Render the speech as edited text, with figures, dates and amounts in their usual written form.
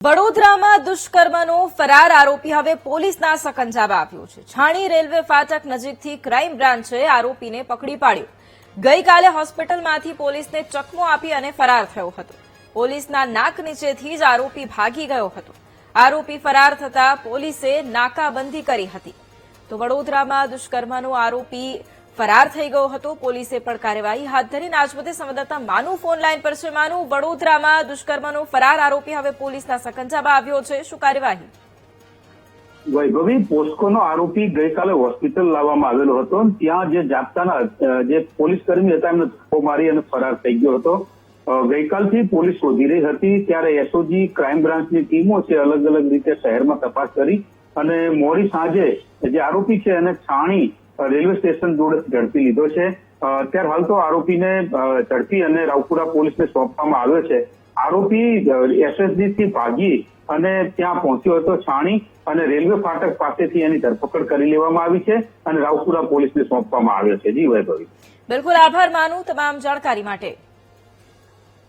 વડોદરામાં દુષ્કર્મનો ફરાર આરોપી હવે પોલીસના સકંજામાં આવ્યો છે। છાણી રેલવે ફાટક નજીકથી ક્રાઇમ બ્રાન્ચે આરોપીને પકડી પાડ્યો। ગઈકાલે હોસ્પિટલમાંથી પોલીસને ચકમો આપી અને ફરાર થયો હતો। પોલીસના નાક નીચેથી જ આરોપી ભાગી ગયો હતો। આરોપી ફરાર થતા પોલીસે નાકાબંધી કરી હતી। તો વડોદરામાં દુષ્કર્મનો આરોપી ફરાર થઈ ગયો હતો। પોલીસે પણ કાર્યવાહી હાથ ધરી। આજબતે સંવાદદાતા માનુ ફોન લાઈન પર છે। માનુ, વડોદરામાં દુષ્કર્મનો ફરાર આરોપી હવે પોલીસના સકંજામાં આવ્યો છે, શું કાર્યવાહી? વૈભવી, પોસ્કોનો આરોપી ગઈકાલે હોસ્પિટલ લાવવામાં આવેલો હતો। ત્યાં જે જાપ્તાના જે પોલીસ કર્મી હતા એમને ધક્કો મારી અને ફરાર થઈ ગયો હતો। ગઈકાલથી પોલીસ શોધી રહી હતી, ત્યારે એસઓજી ક્રાઇમ બ્રાન્ચની ટીમો છે અલગ અલગ રીતે શહેરમાં તપાસ કરી અને મોડી સાંજે જે આરોપી છે એને છાણી રેલવે સ્ટેશન જોડે ઝડપી લીધો છે। અત્યારે હાલ તો આરોપીને ઝડપી અને રાવપુરા પોલીસને સોંપવામાં આવ્યો છે। આરોપી એસએસજી થી ભાગી અને ત્યાં પહોંચ્યો હતો છાણી અને રેલવે ફાટક પાસેથી એની ધરપકડ કરી લેવામાં આવી છે અને રાવપુરા પોલીસને સોંપવામાં આવ્યો છે। જી વૈભવી, બિલકુલ આભાર માનું તમામ જાણકારી માટે।